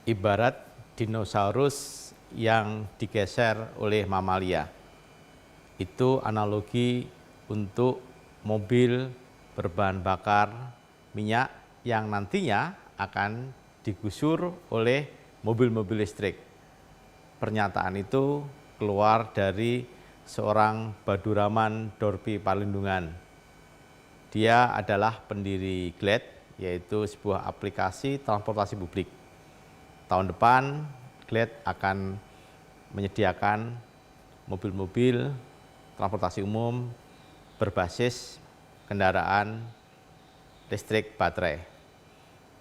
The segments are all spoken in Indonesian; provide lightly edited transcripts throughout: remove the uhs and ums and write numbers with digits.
ibarat dinosaurus yang digeser oleh mamalia. Itu analogi untuk mobil berbahan bakar minyak yang nantinya akan digusur oleh mobil-mobil listrik. Pernyataan itu keluar dari seorang Baduraman Dorpi Palindungan. Dia adalah pendiri Glad, yaitu sebuah aplikasi transportasi publik. Tahun depan, Glad akan menyediakan mobil-mobil transportasi umum berbasis kendaraan listrik baterai.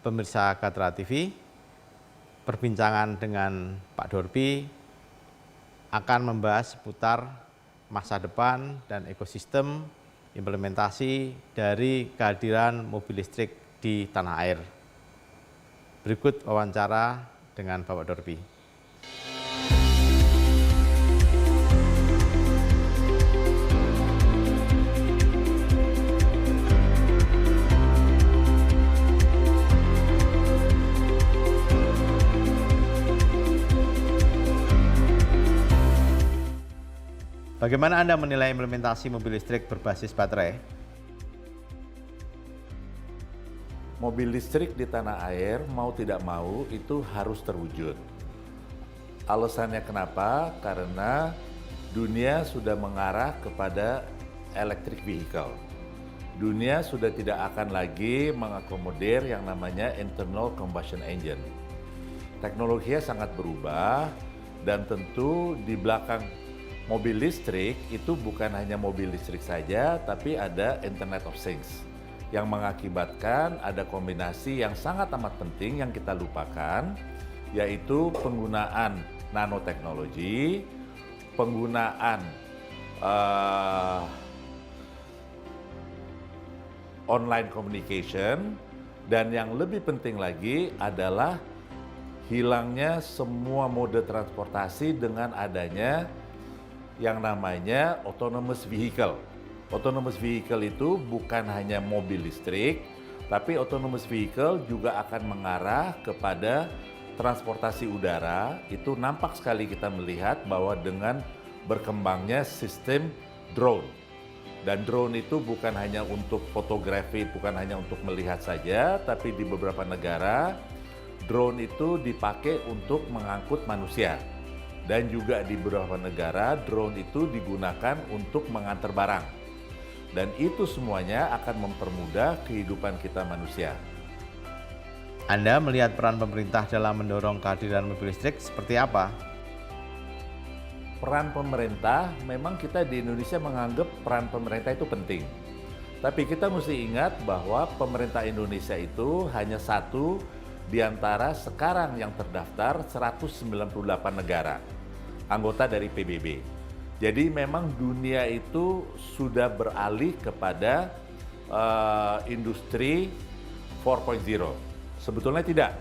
Pemirsa Gatra TV, perbincangan dengan Pak Dorpi akan membahas seputar masa depan dan ekosistem implementasi dari kehadiran mobil listrik di tanah air. Berikut wawancara dengan Bapak Dorpi. Bagaimana Anda menilai implementasi mobil listrik berbasis baterai? Mobil listrik di tanah air mau tidak mau itu harus terwujud. Alasannya kenapa? Karena dunia sudah mengarah kepada electric vehicle. Dunia sudah tidak akan lagi mengakomodir yang namanya internal combustion engine. Teknologinya sangat berubah dan tentu di belakang mobil listrik itu bukan hanya mobil listrik saja, tapi ada Internet of Things yang mengakibatkan ada kombinasi yang sangat amat penting yang kita lupakan, yaitu penggunaan nanoteknologi, penggunaan online communication, dan yang lebih penting lagi adalah hilangnya semua mode transportasi dengan adanya yang namanya autonomous vehicle. Autonomous vehicle itu bukan hanya mobil listrik, tapi autonomous vehicle juga akan mengarah kepada transportasi udara. Itu nampak sekali kita melihat bahwa dengan berkembangnya sistem drone. Dan drone itu bukan hanya untuk fotografi, bukan hanya untuk melihat saja, tapi di beberapa negara drone itu dipakai untuk mengangkut manusia. Dan juga di beberapa negara drone itu digunakan untuk mengantar barang. Dan itu semuanya akan mempermudah kehidupan kita manusia. Anda melihat peran pemerintah dalam mendorong kehadiran mobil listrik seperti apa? Peran pemerintah, memang kita di Indonesia menganggap peran pemerintah itu penting. Tapi kita mesti ingat bahwa pemerintah Indonesia itu hanya satu di antara sekarang yang terdaftar 198 negara anggota dari PBB. Jadi memang dunia itu sudah beralih kepada industri 4.0. Sebetulnya tidak.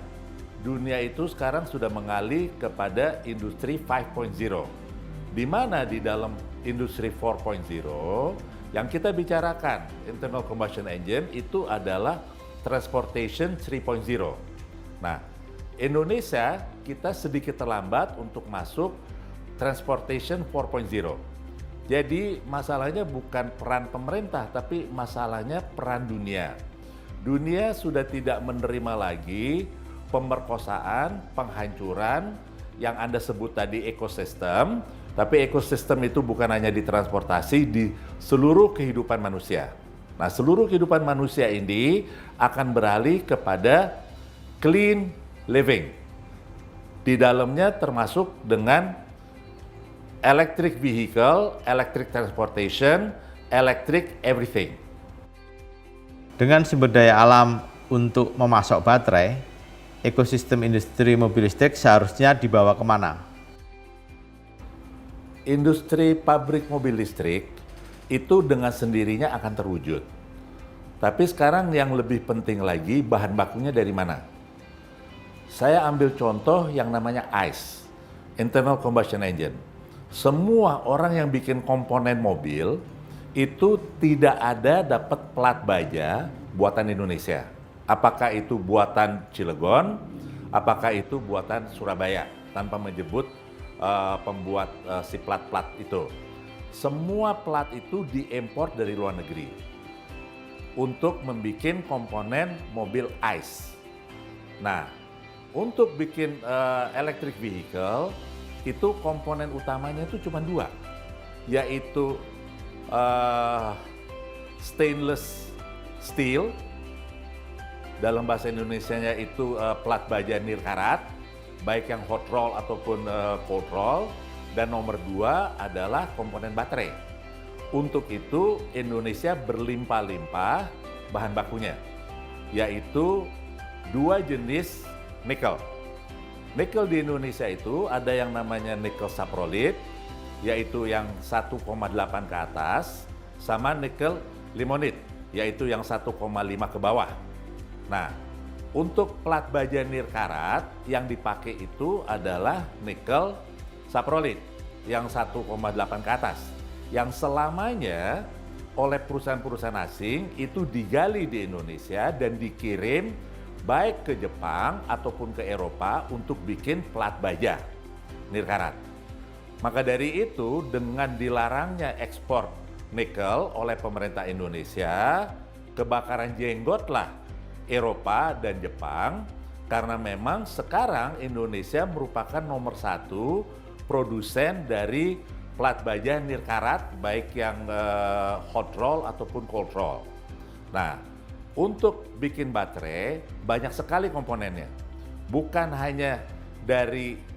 Dunia itu sekarang sudah mengalih kepada industri 5.0. Di mana di dalam industri 4.0 yang kita bicarakan internal combustion engine itu adalah transportation 3.0. Nah, Indonesia kita sedikit terlambat untuk masuk transportation 4.0. Jadi masalahnya bukan peran pemerintah, tapi masalahnya peran dunia. Dunia sudah tidak menerima lagi pemerkosaan, penghancuran yang Anda sebut tadi ekosistem, tapi ekosistem itu bukan hanya di transportasi, di seluruh kehidupan manusia. Nah, seluruh kehidupan manusia ini akan beralih kepada clean living. Di dalamnya termasuk dengan electric vehicle, electric transportation, electric everything. Dengan sumber daya alam untuk memasok baterai, ekosistem industri mobil listrik seharusnya dibawa kemana? Industri pabrik mobil listrik itu dengan sendirinya akan terwujud. Tapi sekarang yang lebih penting lagi, bahan bakunya dari mana? Saya ambil contoh yang namanya ICE, Internal Combustion Engine. Semua orang yang bikin komponen mobil itu tidak ada dapat plat baja buatan Indonesia. Apakah itu buatan Cilegon, apakah itu buatan Surabaya tanpa menyebut pembuat si plat-plat itu. Semua plat itu diimpor dari luar negeri untuk membuat komponen mobil ICE. Nah, untuk bikin electric vehicle itu komponen utamanya itu cuma dua, yaitu stainless steel, dalam bahasa Indonesianya itu plat baja nirkarat, baik yang hot roll ataupun cold roll, dan nomor dua adalah komponen baterai. Untuk itu Indonesia berlimpah-limpah bahan bakunya, yaitu dua jenis nikel. Nikel di Indonesia itu ada yang namanya nikel saprolite, yaitu yang 1,8 ke atas, sama nikel limonite, yaitu yang 1,5 ke bawah. Nah, untuk plat baja nirkarat yang dipakai itu adalah nikel saprolite yang 1,8 ke atas, yang selamanya oleh perusahaan-perusahaan asing itu digali di Indonesia dan dikirim baik ke Jepang ataupun ke Eropa untuk bikin plat baja nirkarat. Maka dari itu, dengan dilarangnya ekspor nikel oleh pemerintah Indonesia, kebakaran jenggotlah Eropa dan Jepang, karena memang sekarang Indonesia merupakan nomor satu produsen dari plat baja nirkarat, baik yang hot roll ataupun cold roll. Nah, untuk bikin baterai banyak sekali komponennya, bukan hanya dari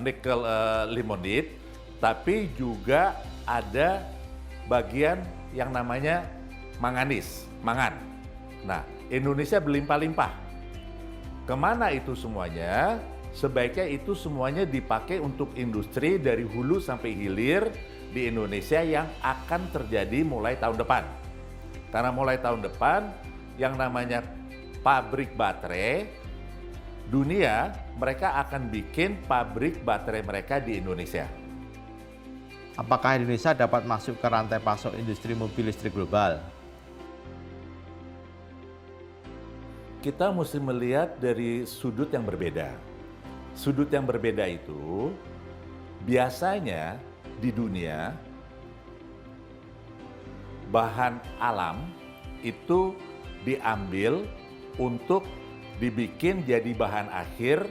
nikel limonite, tapi juga ada bagian yang namanya mangan. Nah, Indonesia berlimpah-limpah. Kemana itu semuanya? Sebaiknya itu semuanya dipakai untuk industri dari hulu sampai hilir di Indonesia yang akan terjadi mulai tahun depan. Karena mulai tahun depan yang namanya pabrik baterai dunia, mereka akan bikin pabrik baterai mereka di Indonesia. Apakah Indonesia dapat masuk ke rantai pasok industri mobil listrik global? Kita mesti melihat dari sudut yang berbeda. Sudut yang berbeda itu biasanya di dunia bahan alam itu diambil untuk dibikin jadi bahan akhir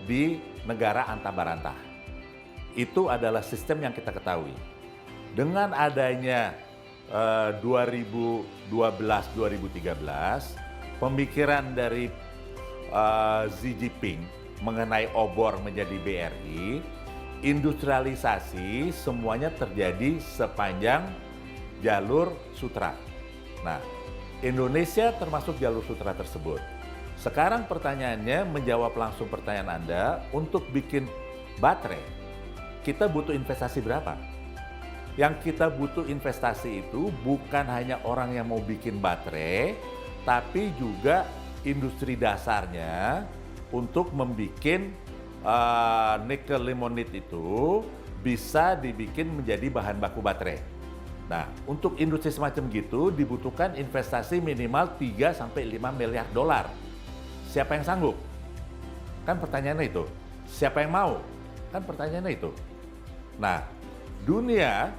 di negara antabarantah. Itu adalah sistem yang kita ketahui. Dengan adanya 2012-2013, pemikiran dari Xi Jinping mengenai obor menjadi BRI, industrialisasi semuanya terjadi sepanjang jalur sutra. Nah, Indonesia termasuk jalur sutra tersebut. Sekarang pertanyaannya, menjawab langsung pertanyaan Anda, untuk bikin baterai, kita butuh investasi berapa? Yang kita butuh investasi itu bukan hanya orang yang mau bikin baterai, tapi juga industri dasarnya untuk membuat nikel limonite itu bisa dibikin menjadi bahan baku baterai. Nah, untuk industri semacam gitu dibutuhkan investasi minimal 3-5 miliar dolar. Siapa yang sanggup? Kan pertanyaannya itu. Siapa yang mau? Kan pertanyaannya itu. Nah, dunia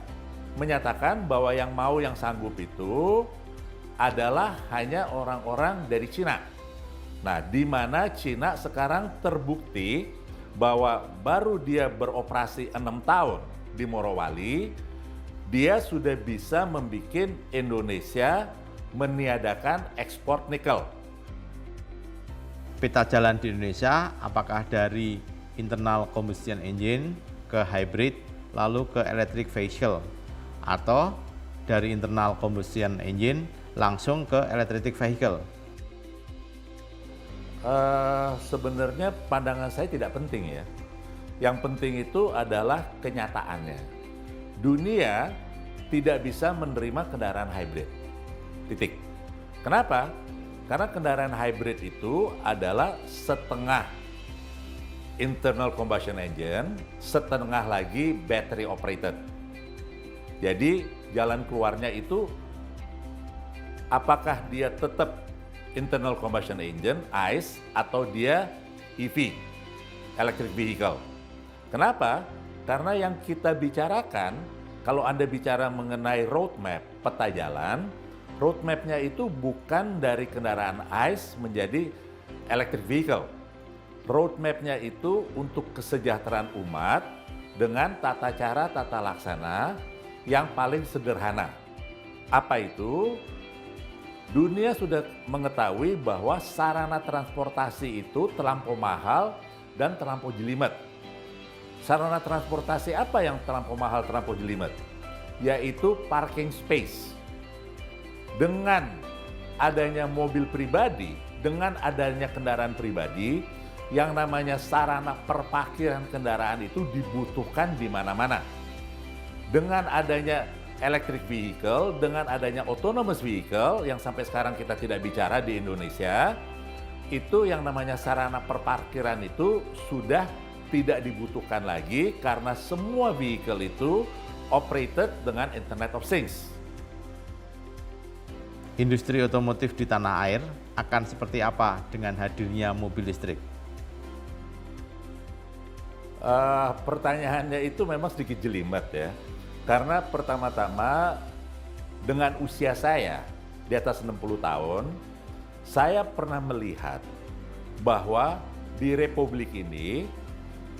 menyatakan bahwa yang mau, yang sanggup itu adalah hanya orang-orang dari Cina. Nah, di mana Cina sekarang terbukti bahwa baru dia beroperasi 6 tahun di Morowali, dia sudah bisa membuat Indonesia meniadakan ekspor nikel. Peta jalan di Indonesia apakah dari internal combustion engine ke hybrid lalu ke electric vehicle, atau dari internal combustion engine langsung ke electric vehicle? Sebenarnya pandangan saya tidak penting ya. Yang penting itu adalah kenyataannya. Dunia tidak bisa menerima kendaraan hybrid. Titik. Kenapa? Karena kendaraan hybrid itu adalah setengah internal combustion engine, setengah lagi battery operated. Jadi jalan keluarnya itu apakah dia tetap internal combustion engine, ICE, atau dia EV, electric vehicle. Kenapa? Karena yang kita bicarakan, kalau Anda bicara mengenai roadmap, peta jalan, roadmap-nya itu bukan dari kendaraan ICE menjadi electric vehicle. Roadmap-nya itu untuk kesejahteraan umat dengan tata cara, tata laksana yang paling sederhana. Apa itu? Dunia sudah mengetahui bahwa sarana transportasi itu terlampau mahal dan terlampau jelimet. Sarana transportasi apa yang terlampau mahal, terlampau jelimet? Yaitu parking space. Dengan adanya mobil pribadi, dengan adanya kendaraan pribadi, yang namanya sarana perparkiran kendaraan itu dibutuhkan di mana-mana. Dengan adanya electric vehicle, dengan adanya autonomous vehicle yang sampai sekarang kita tidak bicara di Indonesia, itu yang namanya sarana perparkiran itu sudah tidak dibutuhkan lagi karena semua vehicle itu operated dengan Internet of Things. Industri otomotif di tanah air akan seperti apa dengan hadirnya mobil listrik? Pertanyaannya itu memang sedikit jelimet ya. Karena pertama-tama dengan usia saya di atas 60 tahun, saya pernah melihat bahwa di Republik ini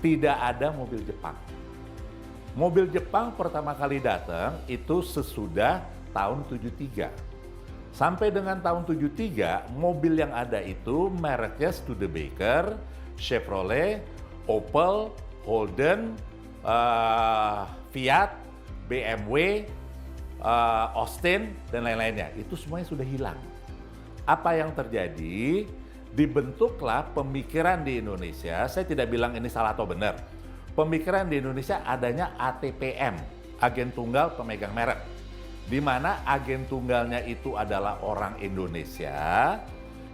tidak ada mobil Jepang. Mobil Jepang pertama kali datang itu sesudah tahun 73. Sampai dengan tahun 73, mobil yang ada itu mereknya Studebaker, Chevrolet, Opel, Holden, Fiat, BMW, Austin, dan lain-lainnya. Itu semuanya sudah hilang. Apa yang terjadi? Dibentuklah pemikiran di Indonesia, saya tidak bilang ini salah atau benar. Pemikiran di Indonesia adanya ATPM, agen tunggal pemegang merek. Di mana agen tunggalnya itu adalah orang Indonesia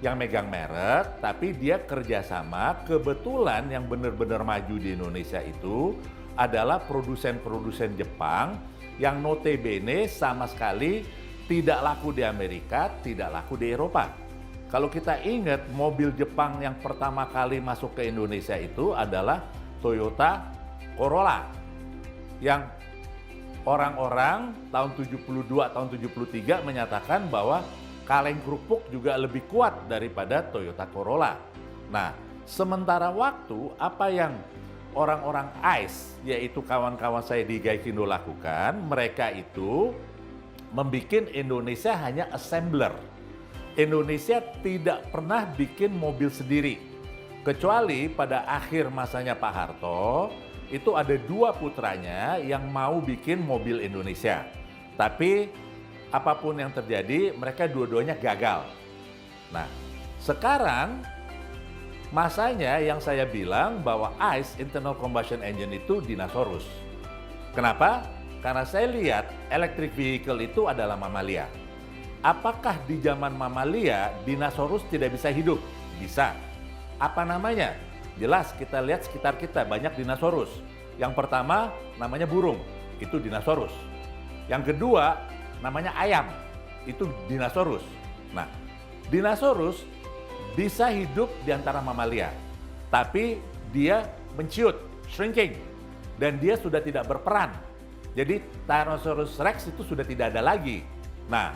yang megang merek, tapi dia kerjasama. Kebetulan yang benar-benar maju di Indonesia itu adalah produsen-produsen Jepang yang notabene sama sekali tidak laku di Amerika, tidak laku di Eropa. Kalau kita ingat, mobil Jepang yang pertama kali masuk ke Indonesia itu adalah Toyota Corolla. Yang orang-orang tahun 72, tahun 73 menyatakan bahwa kaleng kerupuk juga lebih kuat daripada Toyota Corolla. Nah, sementara waktu apa yang orang-orang ICE, yaitu kawan-kawan saya di Gaikindo lakukan, mereka itu membuat Indonesia hanya assembler. Indonesia tidak pernah bikin mobil sendiri. Kecuali pada akhir masanya Pak Harto, itu ada dua putranya yang mau bikin mobil Indonesia. Tapi apapun yang terjadi, mereka dua-duanya gagal. Nah, sekarang masanya yang saya bilang bahwa ICE, internal combustion engine, itu dinosaurus. Kenapa? Karena saya lihat electric vehicle itu adalah mamalia. Apakah di zaman mamalia dinosaurus tidak bisa hidup? Bisa. Apa namanya? Jelas kita lihat sekitar kita banyak dinosaurus. Yang pertama namanya burung, itu dinosaurus. Yang kedua namanya ayam, itu dinosaurus. Nah, dinosaurus bisa hidup di antara mamalia, tapi dia menciut, shrinking, dan dia sudah tidak berperan. Jadi Tyrannosaurus Rex itu sudah tidak ada lagi. Nah,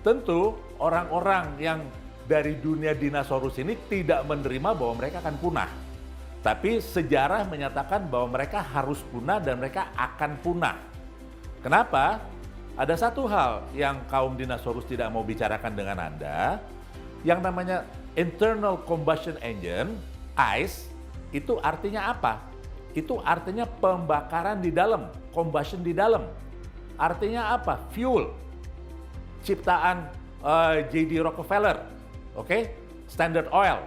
tentu orang-orang yang dari dunia dinosaurus ini tidak menerima bahwa mereka akan punah. Tapi sejarah menyatakan bahwa mereka harus punah dan mereka akan punah. Kenapa? Ada satu hal yang kaum dinosaurus tidak mau bicarakan dengan Anda, yang namanya internal combustion engine, ICE, itu artinya apa? Itu artinya pembakaran di dalam, combustion di dalam. Artinya apa? Fuel. Ciptaan J.D. Rockefeller, Standard Oil,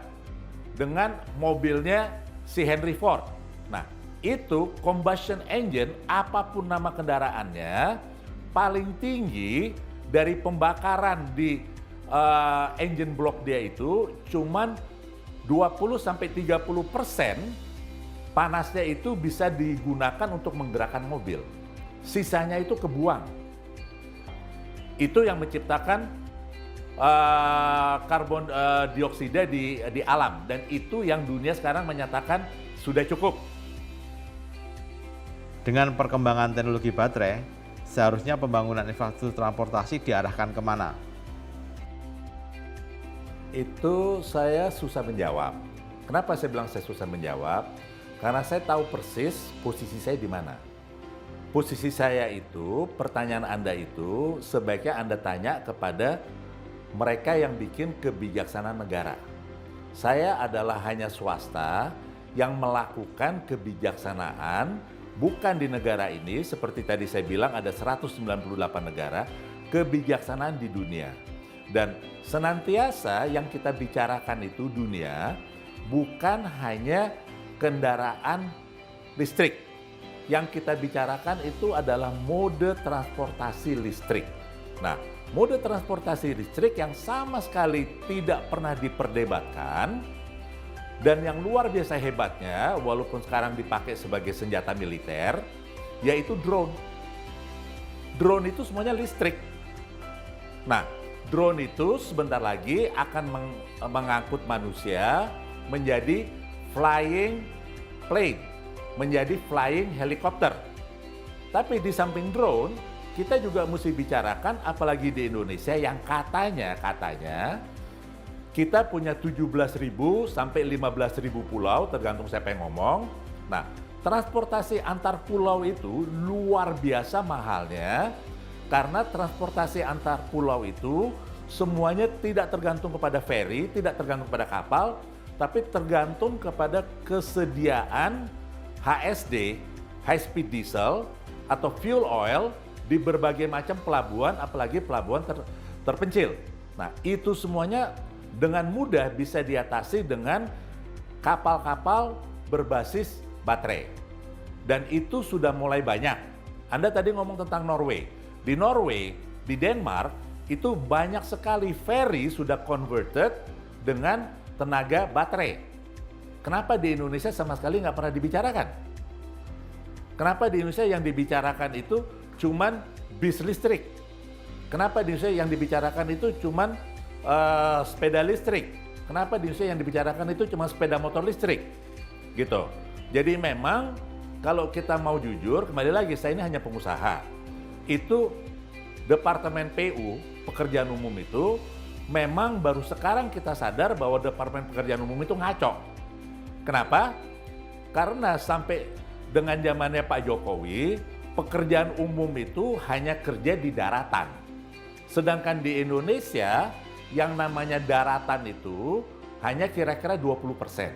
dengan mobilnya si Henry Ford. Nah, itu combustion engine, apapun nama kendaraannya, paling tinggi dari pembakaran di engine block dia itu cuman 20-30% panasnya itu bisa digunakan untuk menggerakkan mobil. Sisanya itu kebuang. Itu yang menciptakan karbon dioksida di alam, dan itu yang dunia sekarang menyatakan sudah cukup. Dengan perkembangan teknologi baterai, seharusnya pembangunan infrastruktur transportasi diarahkan kemana? Itu saya susah menjawab. Kenapa saya bilang saya susah menjawab? Karena saya tahu persis posisi saya di mana. Posisi saya itu, pertanyaan Anda itu sebaiknya Anda tanya kepada mereka yang bikin kebijaksanaan negara. Saya adalah hanya swasta yang melakukan kebijaksanaan, bukan di negara ini, seperti tadi saya bilang ada 198 negara, kebijaksanaan di dunia. Dan senantiasa yang kita bicarakan itu dunia, bukan hanya kendaraan listrik. Yang kita bicarakan itu adalah mode transportasi listrik. Nah, mode transportasi listrik yang sama sekali tidak pernah diperdebatkan, dan yang luar biasa hebatnya, walaupun sekarang dipakai sebagai senjata militer, yaitu drone. Drone itu semuanya listrik. Nah, drone itu sebentar lagi akan mengangkut manusia menjadi flying plane, menjadi flying helicopter. Tapi di samping drone, kita juga mesti bicarakan, apalagi di Indonesia yang katanya kita punya 17.000 sampai 15.000 pulau, tergantung siapa yang ngomong. Nah, transportasi antar pulau itu luar biasa mahalnya, karena transportasi antar pulau itu semuanya tidak tergantung kepada ferry, tidak tergantung kepada kapal, tapi tergantung kepada kesediaan HSD, high speed diesel, atau fuel oil di berbagai macam pelabuhan, apalagi pelabuhan terpencil. Nah, itu semuanya dengan mudah bisa diatasi dengan kapal-kapal berbasis baterai. Dan itu sudah mulai banyak. Anda tadi ngomong tentang Norway. Di Norway, di Denmark, itu banyak sekali ferry sudah converted dengan tenaga baterai. Kenapa di Indonesia sama sekali nggak pernah dibicarakan? Kenapa di Indonesia yang dibicarakan itu cuman bis listrik? Kenapa di Indonesia yang dibicarakan itu cuman sepeda listrik? Kenapa di Indonesia yang dibicarakan itu cuma sepeda motor listrik? Gitu. Jadi memang kalau kita mau jujur, kembali lagi saya ini hanya pengusaha. Itu Departemen PU, pekerjaan umum itu memang baru sekarang kita sadar bahwa Departemen Pekerjaan Umum itu ngaco. Kenapa? Karena sampai dengan zamannya Pak Jokowi, pekerjaan umum itu hanya kerja di daratan. Sedangkan di Indonesia, yang namanya daratan itu hanya kira-kira 20%.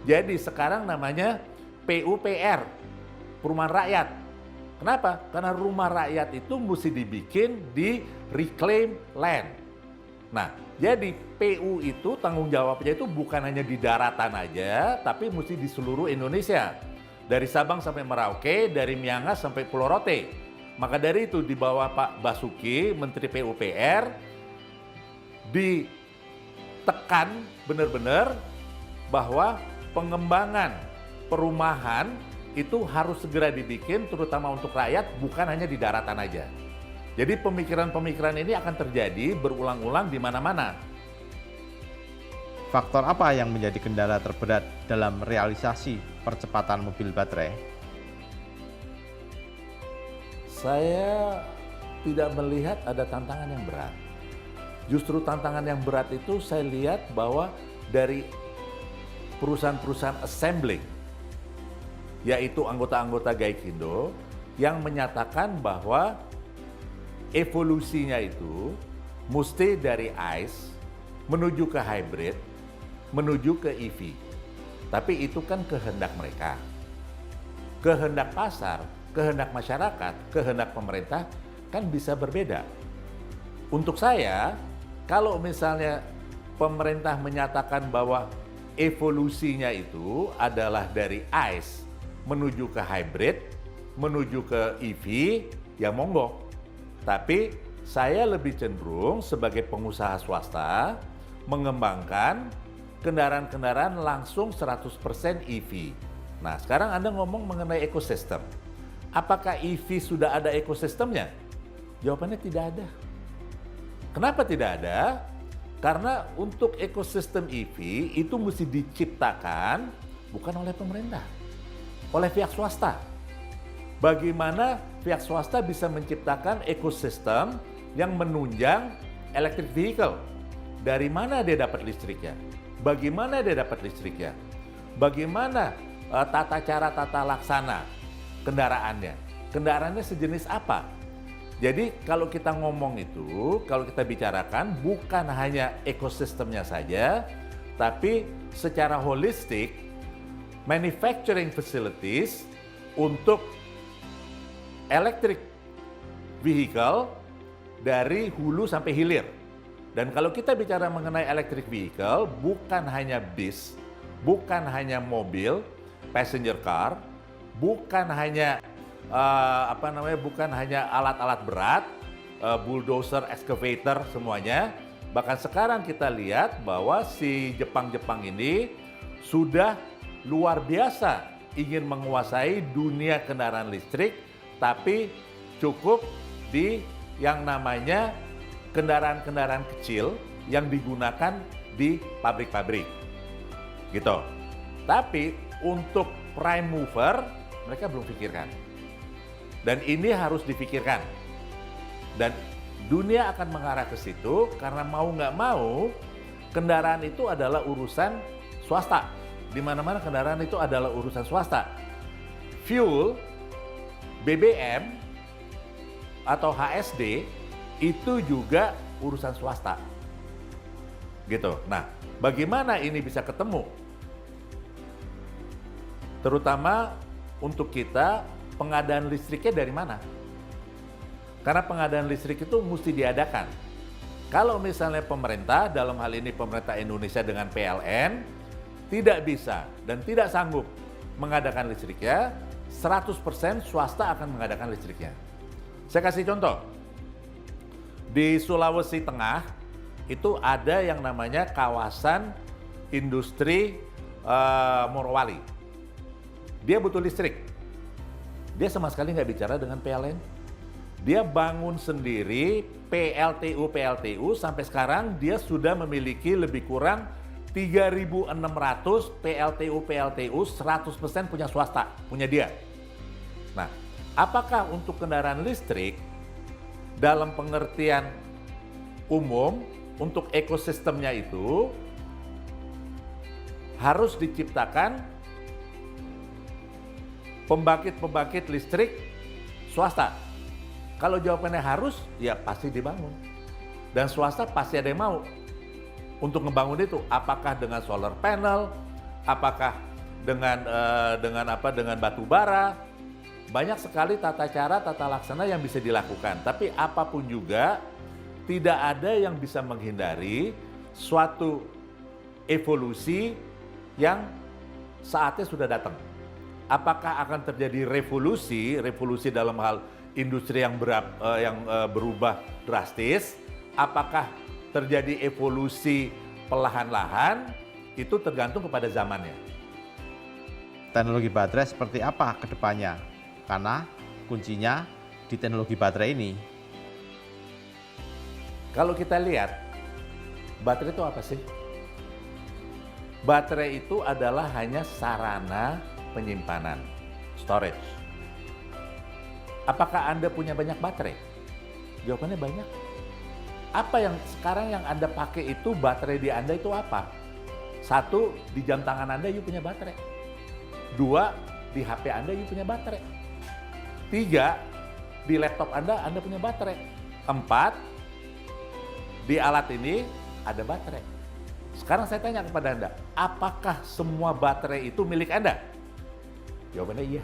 Jadi sekarang namanya PUPR, Perumahan Rakyat. Kenapa? Karena rumah rakyat itu mesti dibikin di reclaim land. Nah, jadi PU itu tanggung jawabnya itu bukan hanya di daratan aja, tapi mesti di seluruh Indonesia. Dari Sabang sampai Merauke, dari Miangas sampai Pulau Rote. Maka dari itu di bawah Pak Basuki, Menteri PUPR, ditekan benar-benar bahwa pengembangan perumahan itu harus segera dibikin, terutama untuk rakyat, bukan hanya di daratan aja. Jadi pemikiran-pemikiran ini akan terjadi berulang-ulang di mana-mana. Faktor apa yang menjadi kendala terberat dalam realisasi percepatan mobil baterai? Saya tidak melihat ada tantangan yang berat. Justru tantangan yang berat itu saya lihat bahwa dari perusahaan-perusahaan assembling, yaitu anggota-anggota Gaikindo, yang menyatakan bahwa evolusinya itu mesti dari ICE menuju ke hybrid, menuju ke EV. Tapi itu kan kehendak mereka. Kehendak pasar, kehendak masyarakat, kehendak pemerintah kan bisa berbeda. Untuk saya, kalau misalnya pemerintah menyatakan bahwa evolusinya itu adalah dari ICE menuju ke hybrid, menuju ke EV, ya monggo. Tapi saya lebih cenderung sebagai pengusaha swasta mengembangkan kendaraan-kendaraan langsung 100% EV. Nah, sekarang Anda ngomong mengenai ekosistem. Apakah EV sudah ada ekosistemnya? Jawabannya tidak ada. Kenapa tidak ada? Karena untuk ekosistem EV itu mesti diciptakan bukan oleh pemerintah, oleh pihak swasta. Bagaimana pihak swasta bisa menciptakan ekosistem yang menunjang electric vehicle? Dari mana dia dapat listriknya? Bagaimana dia dapat listriknya? Bagaimana tata cara tata laksana kendaraannya? Kendaraannya sejenis apa? Jadi kalau kita ngomong itu, kalau kita bicarakan bukan hanya ekosistemnya saja, tapi secara holistik manufacturing facilities untuk electric vehicle dari hulu sampai hilir. Dan kalau kita bicara mengenai electric vehicle, bukan hanya bis, bukan hanya mobil, passenger car, bukan hanya bukan hanya alat-alat berat, bulldozer, excavator, semuanya. Bahkan sekarang kita lihat bahwa si Jepang-Jepang ini sudah luar biasa ingin menguasai dunia kendaraan listrik, tapi cukup di yang namanya kendaraan-kendaraan kecil yang digunakan di pabrik-pabrik. Gitu. Tapi untuk prime mover mereka belum pikirkan. Dan ini harus dipikirkan. Dan dunia akan mengarah ke situ karena mau nggak mau kendaraan itu adalah urusan swasta. Di mana-mana kendaraan itu adalah urusan swasta. Fuel, BBM, atau HSD itu juga urusan swasta. Gitu. Nah, bagaimana ini bisa ketemu? Terutama untuk kita, pengadaan listriknya dari mana? Karena pengadaan listrik itu mesti diadakan. Kalau misalnya pemerintah, dalam hal ini pemerintah Indonesia dengan PLN, tidak bisa dan tidak sanggup mengadakan listriknya, 100% swasta akan mengadakan listriknya. Saya kasih contoh. Di Sulawesi Tengah, itu ada yang namanya kawasan industri Morowali. Dia butuh listrik. Dia sama sekali nggak bicara dengan PLN. Dia bangun sendiri PLTU sampai sekarang dia sudah memiliki lebih kurang 3.600 PLTU 100% punya swasta, punya dia. Nah, apakah untuk kendaraan listrik dalam pengertian umum untuk ekosistemnya itu harus diciptakan pembangkit listrik swasta? Kalau jawabannya harus, ya pasti dibangun. Dan swasta pasti ada yang mau untuk ngebangun itu. Apakah dengan solar panel, apakah dengan batu bara. Banyak sekali tata cara, tata laksana yang bisa dilakukan. Tapi apapun juga, tidak ada yang bisa menghindari suatu evolusi yang saatnya sudah datang. Apakah akan terjadi revolusi dalam hal industri yang berubah drastis? Apakah terjadi evolusi perlahan-lahan? Itu tergantung kepada zamannya. Teknologi baterai seperti apa ke depannya? Karena kuncinya di teknologi baterai ini. Kalau kita lihat, baterai itu apa sih? Baterai itu adalah hanya sarana penyimpanan, storage. Apakah Anda punya banyak baterai? Jawabannya banyak. Apa yang sekarang yang Anda pakai itu, baterai di Anda itu apa? 1, di jam tangan Anda you punya baterai. 2, di HP Anda you punya baterai. 3, di laptop Anda punya baterai. 4, di alat ini ada baterai. Sekarang saya tanya kepada Anda, apakah semua baterai itu milik Anda? Jawabannya iya.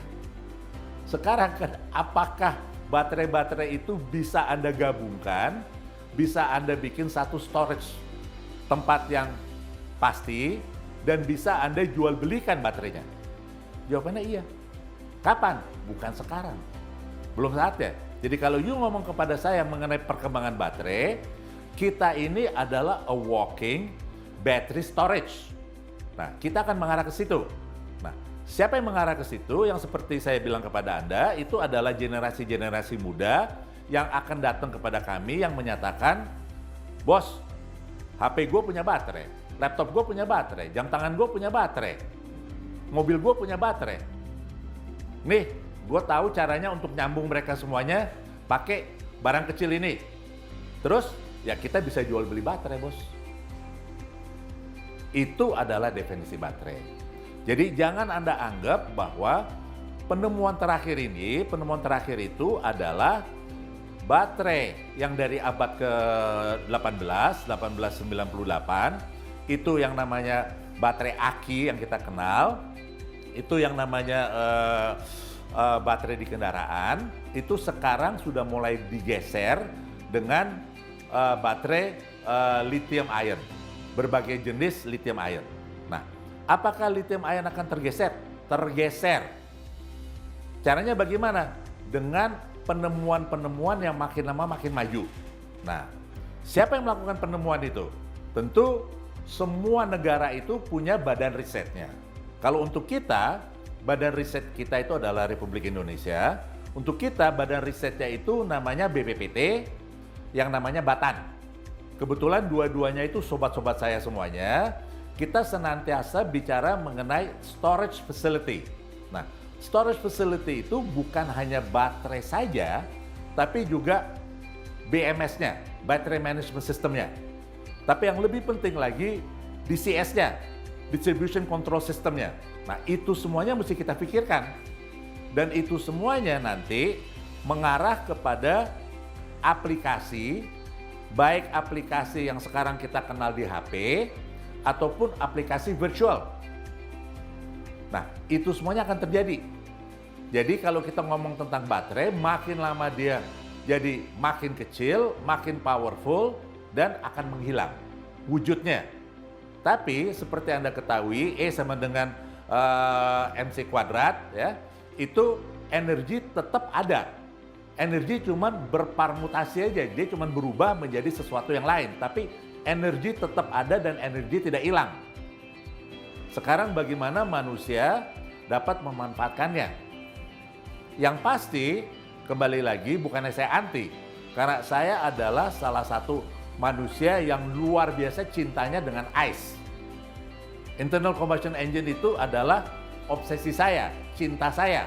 Sekarang kan, apakah baterai-baterai itu bisa Anda gabungkan, bisa Anda bikin satu storage tempat yang pasti, dan bisa Anda jual belikan baterainya? Jawabannya iya. Kapan? Bukan sekarang. Belum saatnya. Jadi kalau you ngomong kepada saya mengenai perkembangan baterai, kita ini adalah a walking battery storage. Nah, kita akan mengarah ke situ. Nah, siapa yang mengarah ke situ? Yang seperti saya bilang kepada Anda, itu adalah generasi-generasi muda yang akan datang kepada kami yang menyatakan Bos, HP gue punya baterai, laptop gue punya baterai, jam tangan gue punya baterai, mobil gue punya baterai. Nih, gue tahu caranya untuk nyambung mereka semuanya pakai barang kecil ini. Terus, ya kita bisa jual beli baterai, bos. Itu adalah definisi baterai. Jadi jangan Anda anggap bahwa penemuan terakhir itu adalah baterai yang dari abad ke-18, 1898, itu yang namanya baterai aki yang kita kenal, itu yang namanya baterai di kendaraan, itu sekarang sudah mulai digeser dengan baterai lithium ion, berbagai jenis lithium ion. Nah, apakah lithium ion akan tergeser? Tergeser. Caranya bagaimana? Dengan penemuan-penemuan yang makin lama makin maju. Nah, siapa yang melakukan penemuan itu? Tentu semua negara itu punya badan risetnya. Kalau untuk kita, badan riset kita itu adalah Republik Indonesia. Untuk kita, badan risetnya itu namanya BPPT, yang namanya Batan. Kebetulan dua-duanya itu sobat-sobat saya semuanya. Kita senantiasa bicara mengenai storage facility. Nah, storage facility itu bukan hanya baterai saja, tapi juga BMS-nya, Battery Management System-nya. Tapi yang lebih penting lagi, DCS-nya, Distribution Control System-nya. Nah, itu semuanya mesti kita pikirkan. Dan itu semuanya nanti mengarah kepada aplikasi, baik aplikasi yang sekarang kita kenal di HP, ataupun aplikasi virtual. Nah, itu semuanya akan terjadi. Jadi kalau kita ngomong tentang baterai, makin lama dia jadi makin kecil, makin powerful, dan akan menghilang wujudnya. Tapi seperti Anda ketahui, E sama dengan MC kuadrat, ya, itu energi tetap ada. Energi cuma berparmutasi aja, dia cuma berubah menjadi sesuatu yang lain. Tapi energi tetap ada dan energi tidak hilang. Sekarang bagaimana manusia dapat memanfaatkannya? Yang pasti, kembali lagi bukannya saya anti, karena saya adalah salah satu manusia yang luar biasa cintanya dengan ICE. Internal Combustion Engine itu adalah obsesi saya, cinta saya.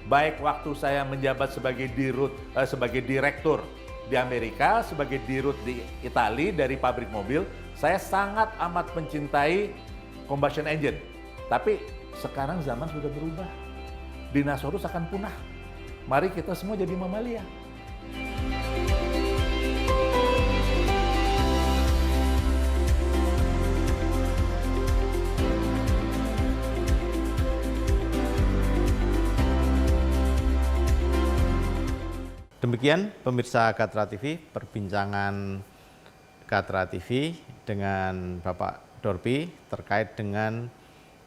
Baik waktu saya menjabat sebagai direktur di Amerika, sebagai dirut di Italia dari pabrik mobil, saya sangat amat mencintai combustion engine. Tapi sekarang zaman sudah berubah. Dinosaurus akan punah. Mari kita semua jadi mamalia. Demikian pemirsa Gatra TV, perbincangan Gatra TV dengan Bapak Dorby terkait dengan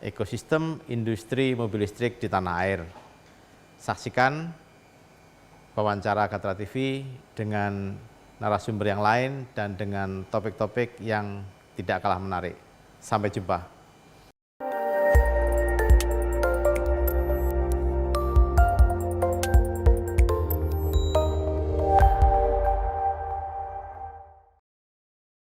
ekosistem industri mobil listrik di tanah air. Saksikan wawancara Gatra TV dengan narasumber yang lain dan dengan topik-topik yang tidak kalah menarik. Sampai jumpa.